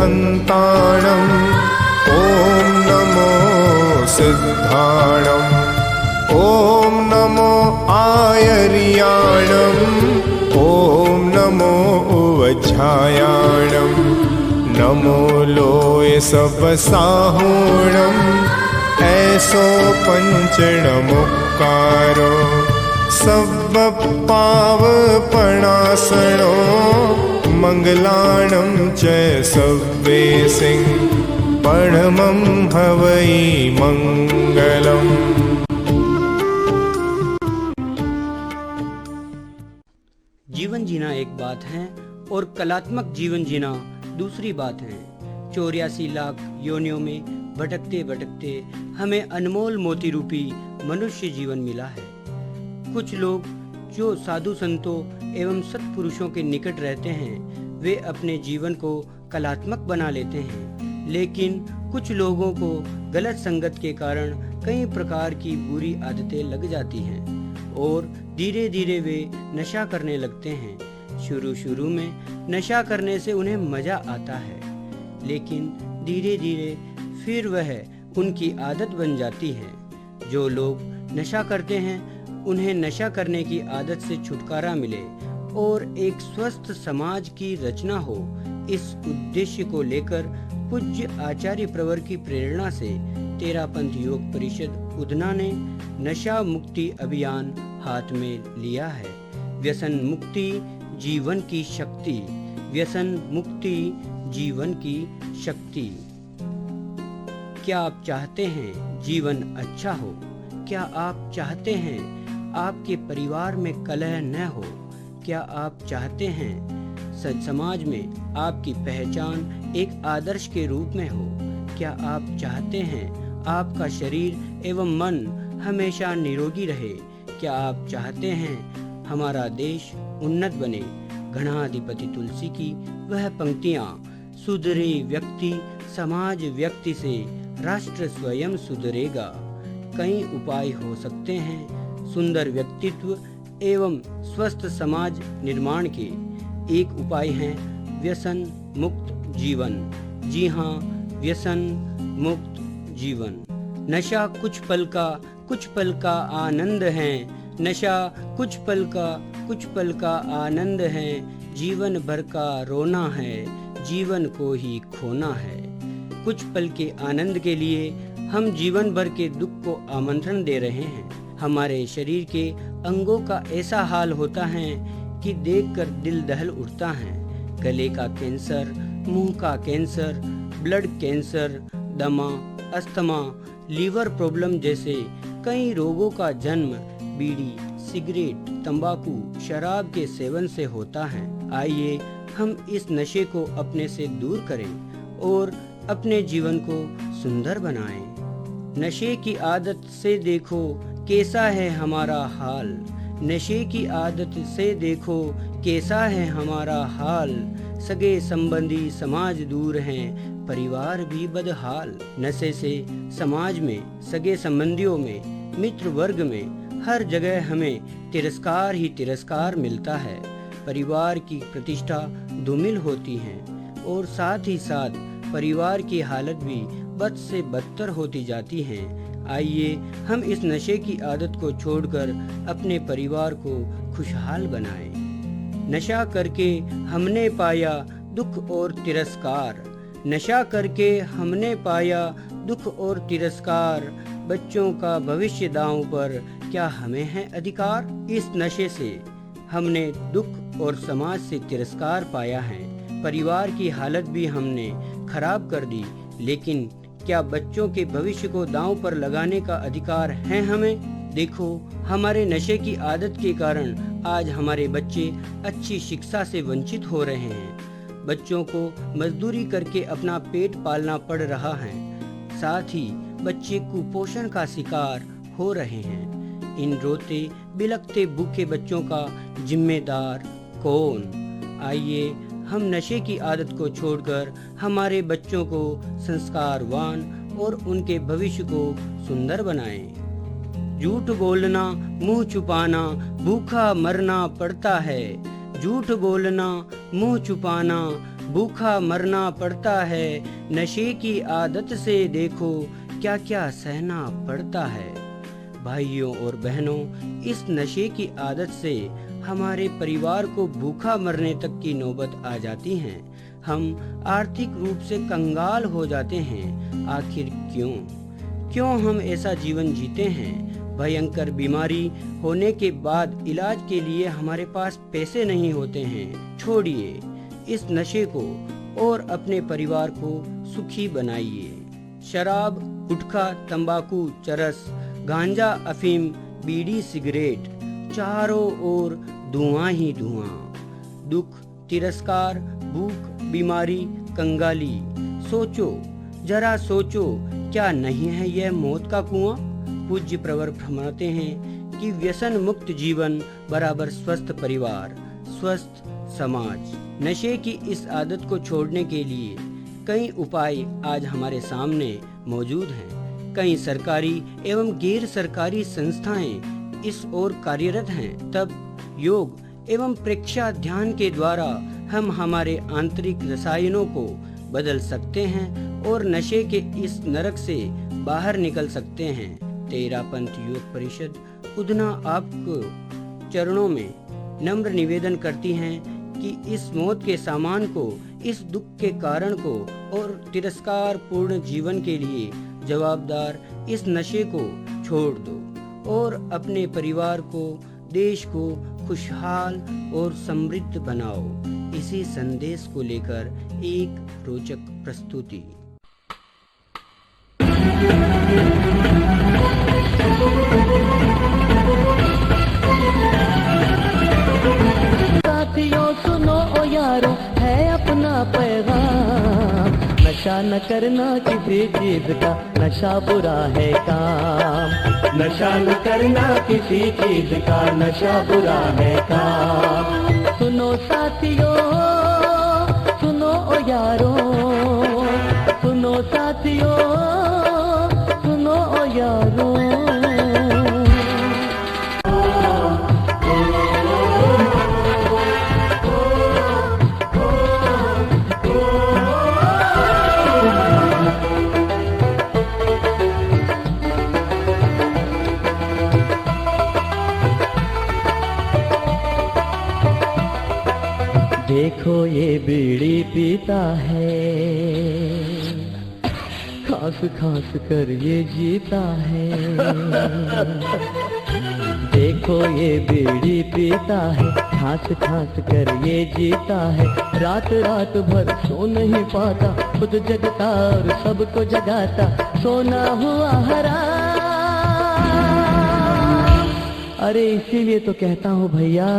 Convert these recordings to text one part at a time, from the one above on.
दन्ताणम् ॐ नमो सिद्धाणम् ॐ नमो आयर्याणम् ॐ नमो उवच्छायाणम् नमो लोय सबसाहुणम् ऐसो पंचणमुक्कारो सब पावपणासनो मंगलाणं च सव्वे सिंह परमं हवै मंगलम्। जीवन जीना एक बात है और कलात्मक जीवन जीना दूसरी बात है। 84 लाख योनियों में भटकते भटकते हमें अनमोल मोती रूपी मनुष्य जीवन मिला है। कुछ लोग जो साधु संतों एवं सत्पुरुषों के निकट रहते हैं वे अपने जीवन को कलात्मक बना लेते हैं, लेकिन कुछ लोगों को गलत संगत के कारण कई प्रकार की बुरी आदतें लग जाती हैं और धीरे धीरे वे नशा करने लगते हैं। शुरू में नशा करने से उन्हें मजा आता है, लेकिन धीरे धीरे फिर वह उनकी आदत बन जाती है। जो लोग नशा करते हैं उन्हें नशा करने की आदत से छुटकारा मिले और एक स्वस्थ समाज की रचना हो, इस उद्देश्य को लेकर पूज्य आचार्य प्रवर की प्रेरणा से तेरापंथ योग परिषद उधना ने नशा मुक्ति अभियान हाथ में लिया है। व्यसन मुक्ति जीवन की शक्ति, व्यसन मुक्ति जीवन की शक्ति। क्या आप चाहते हैं जीवन अच्छा हो? क्या आप चाहते हैं आपके परिवार में कलह न हो? क्या आप चाहते हैं सच समाज में आपकी पहचान एक आदर्श के रूप में हो? क्या आप चाहते हैं आपका शरीर एवं मन हमेशा निरोगी रहे? क्या आप चाहते हैं हमारा देश उन्नत बने? गणाधिपति तुलसी की वह पंक्तियाँ, सुधरे व्यक्ति समाज व्यक्ति से राष्ट्र स्वयं सुधरेगा। कई उपाय हो सकते हैं सुंदर व्यक्तित्व एवं स्वस्थ समाज निर्माण के। एक उपाय है व्यसन मुक्त जीवन। जी हाँ, व्यसन मुक्त जीवन। नशा कुछ पल का आनंद है। नशा कुछ पल का आनंद है। जीवन भर का रोना है, जीवन को ही खोना है। कुछ पल के आनंद के लिए हम जीवन भर के दुख को आमंत्रण दे रहे हैं। हमारे शरीर के अंगों का ऐसा हाल होता है कि देखकर दिल दहल उठता है। गले का कैंसर, मुंह का कैंसर, ब्लड कैंसर, दमा, अस्थमा, लीवर प्रॉब्लम जैसे कई रोगों का जन्म बीड़ी, सिगरेट, तंबाकू, शराब के सेवन से होता है। आइए हम इस नशे को अपने से दूर करें और अपने जीवन को सुंदर बनाएं। नशे की आदत से देखो कैसा है हमारा हाल। नशे की आदत से देखो कैसा है हमारा हाल। सगे संबंधी समाज दूर हैं, परिवार भी बदहाल। नशे से समाज में, सगे संबंधियों में, मित्र वर्ग में, हर जगह हमें तिरस्कार ही तिरस्कार मिलता है। परिवार की प्रतिष्ठा धूमिल होती है और साथ ही साथ परिवार की हालत भी बद से बदतर होती जाती है। आइए हम इस नशे की आदत को छोड़कर अपने परिवार को खुशहाल बनाएं। नशा करके हमने पाया दुख और तिरस्कार। नशा करके हमने पाया दुख और तिरस्कार। बच्चों का भविष्य दांव पर क्या हमें है अधिकार? इस नशे से हमने दुख और समाज से तिरस्कार पाया है। परिवार की हालत भी हमने खराब कर दी, लेकिन क्या बच्चों के भविष्य को दांव पर लगाने का अधिकार है हमें? देखो, हमारे नशे की आदत के कारण आज हमारे बच्चे अच्छी शिक्षा से वंचित हो रहे हैं। बच्चों को मजदूरी करके अपना पेट पालना पड़ रहा है। साथ ही बच्चे कुपोषण का शिकार हो रहे हैं। इन रोते बिलखते भूखे बच्चों का जिम्मेदार कौन? आइए हम नशे की आदत को छोड़कर हमारे बच्चों को संस्कारवान और उनके भविष्य को सुंदर बनाएं। झूठ बोलना, मुंह छुपाना, भूखा मरना पड़ता है। झूठ बोलना, मुंह छुपाना, भूखा मरना पड़ता है, नशे की आदत से देखो क्या क्या सहना पड़ता है। भाइयों और बहनों, इस नशे की आदत से हमारे परिवार को भूखा मरने तक की नौबत आ जाती है। हम आर्थिक रूप से कंगाल हो जाते हैं। आखिर क्यों हम ऐसा जीवन जीते हैं? भयंकर बीमारी होने के बाद इलाज के लिए हमारे पास पैसे नहीं होते हैं। छोड़िए इस नशे को और अपने परिवार को सुखी बनाइए। शराब, गुटखा, तंबाकू, चरस, गांजा, अफीम, बीड़ी, सिगरेट, चारों ओर धुआं ही धुआं। दुख, तिरस्कार, भूख, बीमारी, कंगाली। सोचो, जरा सोचो, क्या नहीं है यह मौत का कुआं? पूज्य प्रवर फरमाते हैं कि व्यसन मुक्त जीवन बराबर स्वस्थ परिवार, स्वस्थ समाज। नशे की इस आदत को छोड़ने के लिए कई उपाय आज हमारे सामने मौजूद हैं। कई सरकारी एवं गैर सरकारी संस्थाएं इस ओर कार्यरत हैं। तब योग एवं प्रेक्षा ध्यान के द्वारा हम हमारे आंतरिक रसायनों को बदल सकते हैं और नशे के इस नरक से बाहर निकल सकते हैं। तेरापंथ योग परिषद उधना आपको चरणों में नम्र निवेदन करती हैं कि इस मौत के सामान को, इस दुख के कारण को और तिरस्कार पूर्ण जीवन के लिए जवाबदार इस नशे को छोड़ दो और अपने परिवार को, देश को खुशहाल और समृद्ध बनाओ। इसी संदेश को लेकर एक रोचक प्रस्तुति। साथियों सुनो ओ यारो, है अपना पैगाम। नशा न करना किसी चीज का, नशा बुरा है काम। नशा न करना किसी चीज का, नशा बुरा है काम। सुनो साथियों, सुनो ओ यारो, सुनो साथियों, सुनो ओ यारो। देखो ये बीड़ी पीता है, खास खास कर ये जीता है। देखो ये बीड़ी पीता है, खास खास कर ये जीता है। रात रात भर सो नहीं पाता, खुद जगता और सबको जगाता, सोना हुआ हराम। अरे इसीलिए तो कहता हूँ भैया,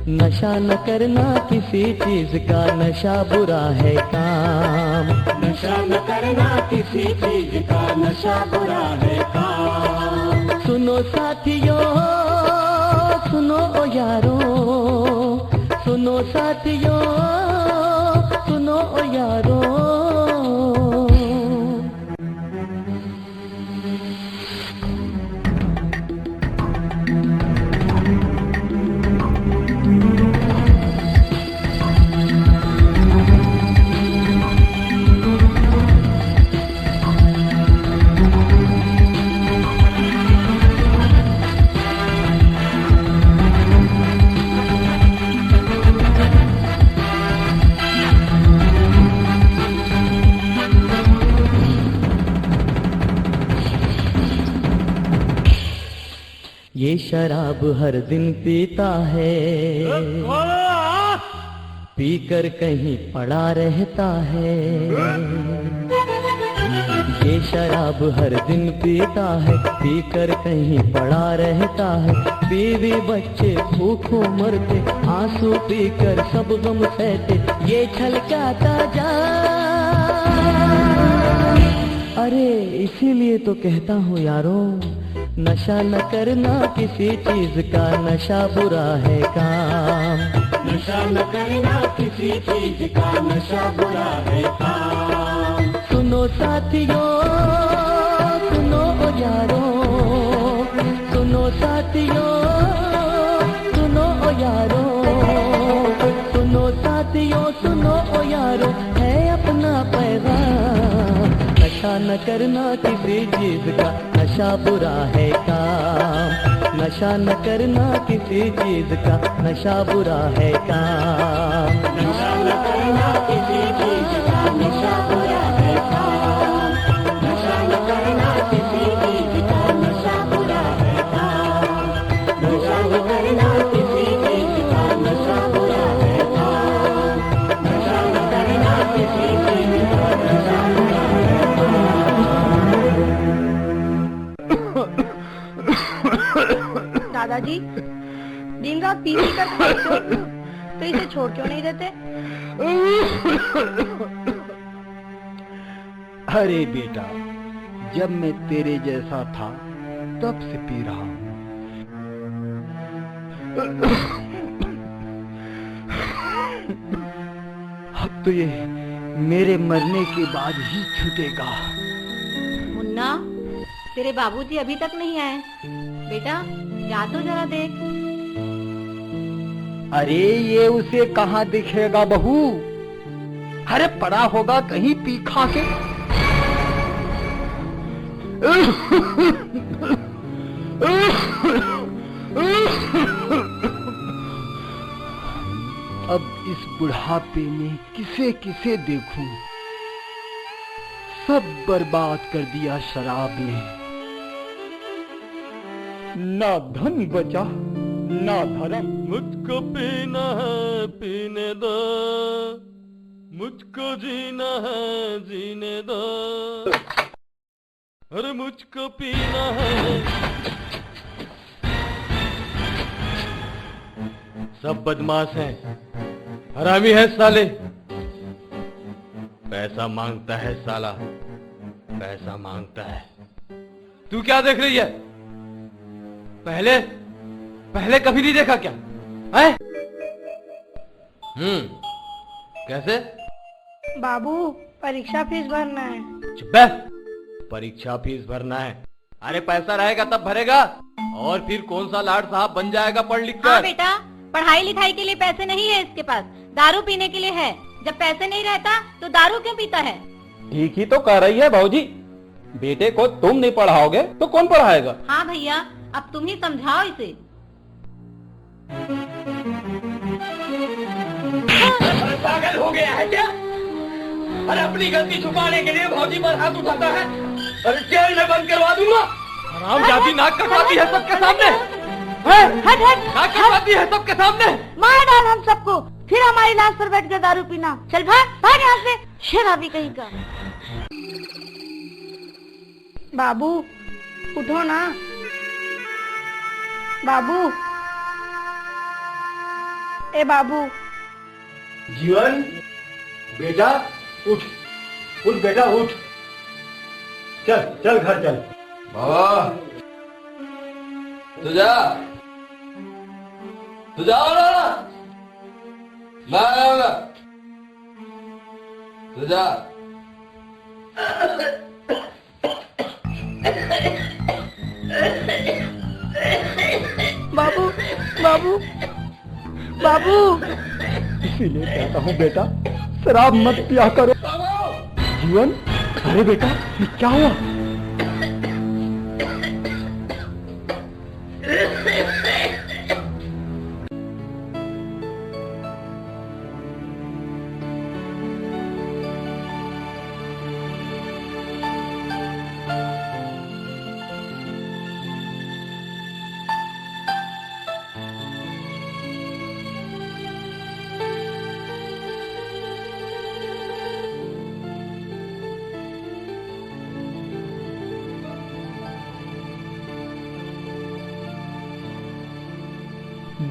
नशा न करना किसी चीज का, नशा बुरा है काम। नशा न करना किसी चीज का, नशा बुरा है काम। सुनो साथियों, सुनो ओ यारो, सुनो साथियों, सुनो ओ यारो। ये शराब हर दिन पीता है, पीकर कहीं पड़ा रहता है। ये शराब हर दिन पीता है, पीकर कहीं पड़ा रहता है। बीवी बच्चे भूखों मरते, आंसू पीकर सब गम सहते, ये छलकाता जा। अरे इसीलिए तो कहता हूँ यारो, नशा न करना किसी चीज का, नशा बुरा है काम। नशा न करना किसी चीज का, नशा बुरा है काम। सुनो साथियों, सुनो ओ यारो, सुनो साथियों, सुनो ओ यारो, सुनो साथियों, सुनो ओ न करना किसी चीज का, नशा बुरा है काम। नशा न करना किसी चीज का, नशा बुरा है काम। नशा न करना किसी चीज का, नशा बुरा है काम। नशा न करना किसी चीज का, नशा बुरा है काम। नशा न करना किसी चीज का, नशा बुरा है काम। नशा न करना किसी चीज का, नशा बुरा है काम। दादाजी दिन रात पी कर खाते हो, तो इसे छोड़ क्यों नहीं देते? अरे बेटा, जब मैं तेरे जैसा था तब से पी रहा हूं। अब तो ये मेरे मरने के बाद ही छूटेगा। मुन्ना, तेरे बाबूजी अभी तक नहीं आए। बेटा जा तो जरा देख। अरे ये उसे कहाँ दिखेगा बहू? अरे पड़ा होगा कहीं पी खा के। अब इस बुढ़ापे में किसे किसे देखूं? सब बर्बाद कर दिया शराब ने। ना धन बचा ना धर्म। मुझको पीना है पीने दो, मुझको जीना है जीने दो, अरे मुझको पीना है। सब बदमाश हैं, हरामी है साले। पैसा मांगता है साला, पैसा मांगता है। तू क्या देख रही है? पहले कभी नहीं देखा क्या है? कैसे? बाबू परीक्षा फीस भरना है। चुप बैठ। परीक्षा फीस भरना है? अरे पैसा रहेगा तब भरेगा, और फिर कौन सा लाड साहब बन जाएगा पढ़ लिख कर। हाँ बेटा, पढ़ाई लिखाई के लिए पैसे नहीं है इसके पास, दारू पीने के लिए है। जब पैसे नहीं रहता तो दारू क्यों पीता है? ठीक ही तो कह रही है भाऊजी। बेटे को तुम नहीं पढ़ाओगे तो कौन पढ़ाएगा? हाँ भैया, अब तुम ही समझाओ इसे। पागल हो गया है क्या? अरे अपनी गलती छुपाने के लिए भौजी पर हाथ उठाता है। अरे जेल में बंद करवा दूंगा। हराम जाती नाक कटवाती है सबके सामने। हट हट, नाक कटवाती है सबके सामने। मार डाल हम सबको, फिर हमारी लाश पर बैठ कर दारू पीना। चल भाग भाग यहाँ से, शराबी कहीं का। बाबू उठो ना। बाबू, ए बाबू। जीवन बेटा उठ, उठ बेटा उठ। चल चल घर चल। बाबा तू जा ना, मैं आऊंगा। तू जा। बाबू बाबू बाबू। इसीलिए कहता हूँ बेटा, शराब मत पिया करो। जीवन, अरे बेटा ये क्या हुआ?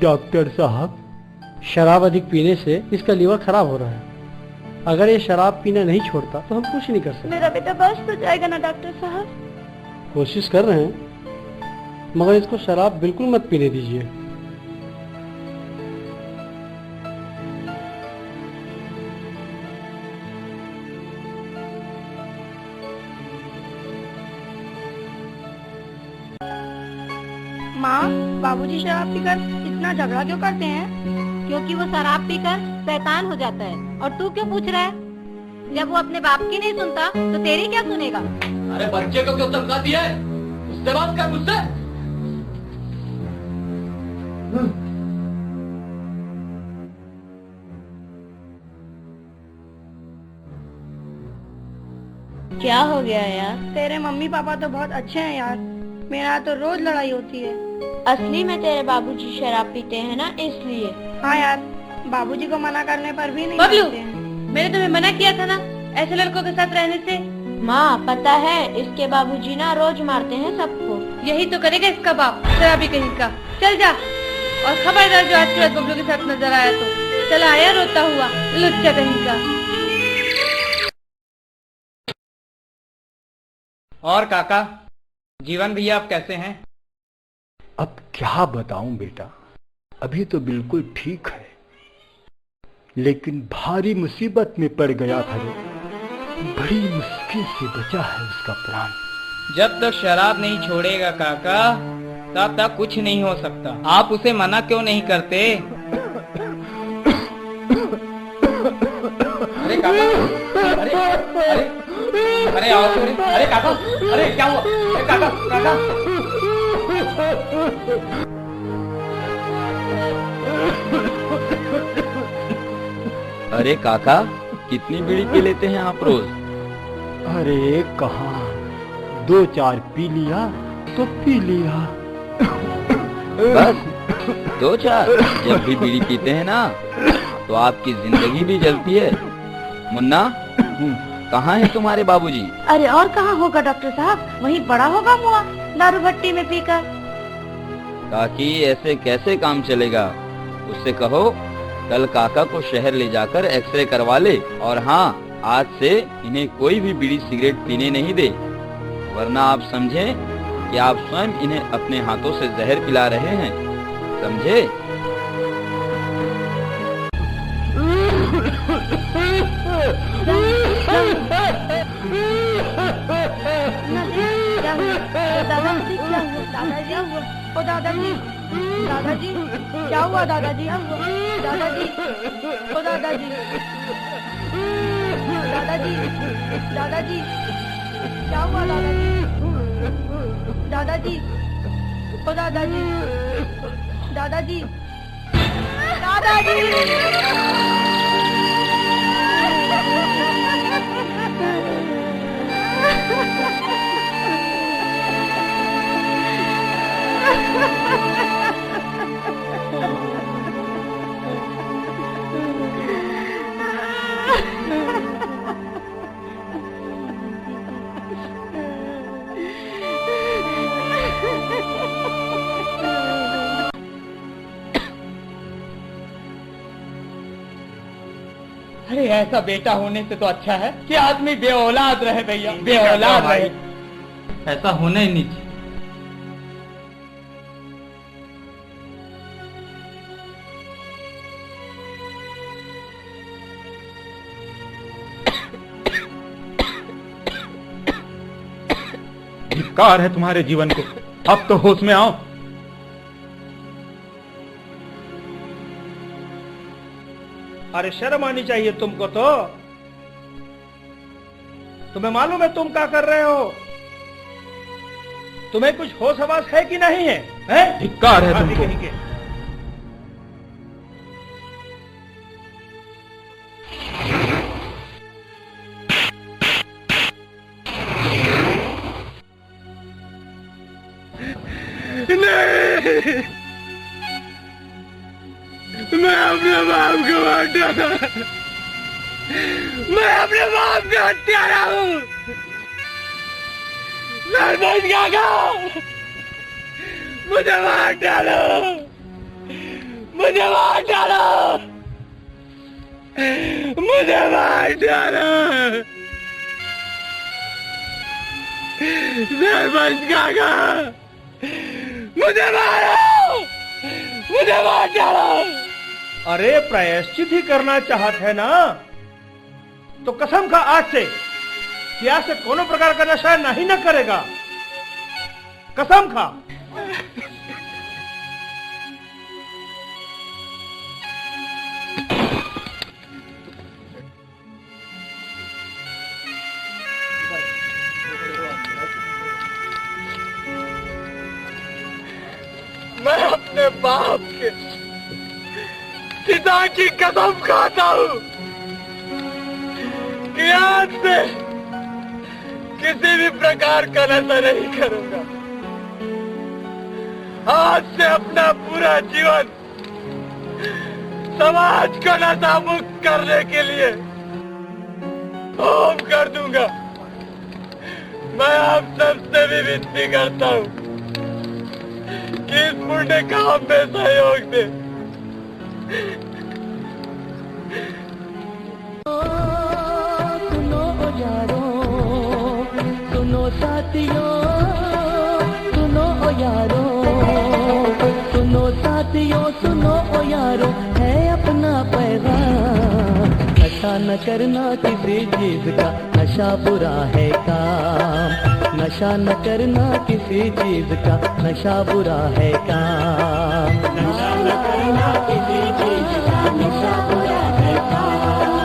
डॉक्टर साहब, शराब अधिक पीने से इसका लीवर खराब हो रहा है। अगर ये शराब पीना नहीं छोड़ता तो हम कुछ नहीं कर सकते। मेरा बेटा बच तो जाएगा ना डॉक्टर साहब? कोशिश कर रहे हैं, मगर इसको शराब बिल्कुल मत पीने दीजिए। माँ, बाबूजी शराब पीकर इतना झगड़ा क्यों करते हैं? क्योंकि वो शराब पीकर शैतान हो जाता है। और तू क्यों पूछ रहा है? जब वो अपने बाप की नहीं सुनता तो तेरी क्या सुनेगा? अरे बच्चे को क्यों धमकाती है? उससे बात कर, मुझसे। क्या हो गया यार? तेरे मम्मी पापा तो बहुत अच्छे हैं यार, मेरा तो रोज लड़ाई होती है। असली में तेरे बाबूजी शराब पीते हैं ना, इसलिए। हाँ यार, बाबूजी को मना करने पर भी नहीं बबलू, मानते हैं। मैंने तुम्हें मना किया था ना ऐसे लड़कों के साथ रहने से। माँ पता है, इसके बाबूजी ना रोज मारते हैं सबको। यही तो करेगा इसका बाप, शराबी कहीं का। चल जा, और खबरदार जो आज के बाद बबलू के साथ नजर आया तो चला आया रोता हुआ, लुच्चा कहीं का। और काका, जीवन भैया आप कैसे हैं? अब क्या बताऊं बेटा, अभी तो बिल्कुल ठीक है, लेकिन भारी मुसीबत में पड़ गया था रे। बड़ी मुश्किल से बचा है उसका प्राण। जब तक शराब नहीं छोड़ेगा काका, तब तक कुछ नहीं हो सकता। आप उसे मना क्यों नहीं करते? अरे काका, अरे अरे अरे आओ, अरे काका, अरे क्या हुआ? अरे काका, काका। अरे काका, कितनी बीड़ी पी लेते हैं आप रोज? अरे कहाँ, 2-4 पी लिया तो पी लिया। बस 2-4? जब भी बीड़ी पीते हैं ना तो आपकी जिंदगी भी जलती है। मुन्ना, कहाँ है तुम्हारे बाबूजी? अरे और कहाँ होगा डॉक्टर साहब, वहीं पड़ा होगा मुआ दारू भट्टी में पीकर। काकी, ऐसे कैसे काम चलेगा? उससे कहो कल काका को शहर ले जाकर एक्सरे करवा ले, और हाँ, आज से इन्हें कोई भी बीड़ी सिगरेट पीने नहीं दे, वरना आप समझे कि आप स्वयं इन्हें अपने हाथों से जहर पिला रहे हैं, समझे? दादाजी, दादाजी क्या हुआ? दादाजी, दादाजी, ओ दादाजी, दादाजी, दादाजी क्या हुआ? दादाजी, दादाजी, ओ दादाजी, दादाजी, दादाजी। अरे ऐसा बेटा होने से तो अच्छा है कि आदमी बेऔलाद रहे भैया, बेऔलाद रहे। ऐसा होना ही नहीं चाहिए। धिक्कार है तुम्हारे जीवन को, अब तो होश में आओ। अरे शर्म आनी चाहिए तुमको तो। तुम्हें मालूम है तुम क्या कर रहे हो? तुम्हें कुछ होश हवास है कि नहीं है? हैं? धिक्कार है तुमको। नहीं, मैं अपने बाप को मारता था। मैं अपने बाप का हत्यारा हूँ। सरपंच काका, मुझे मार डालो, मुझे मार डालो, मुझे मार डालो। सरपंच काका, मुझे मारो, मुझे मार डालो। अरे प्रायश्चित ही करना चाहत है ना, तो कसम खा आज से कि आज से कोनो प्रकार का नशा नहीं न करेगा। कसम खा। अपने बाप के पिता की कसम खाता हूँ कि आज से किसी भी प्रकार का नशा नहीं करूंगा। आज से अपना पूरा जीवन समाज को नशा मुक्त करने के लिए होम कर दूंगा। मैं आप सबसे भी विनती करता हूँ कि इस पुण्य काम में सहयोग दे। सुनो यारों, सुनो साथियों, सुनो यारों, सुनो साथियों, सुनो यारों, है अपना पैगाम। नशा न करना किसी चीज का, नशा बुरा है काम। नशा न करना किसी चीज का, नशा बुरा है काम। नशा न करना किसी चीज का, नशा बुरा है काम।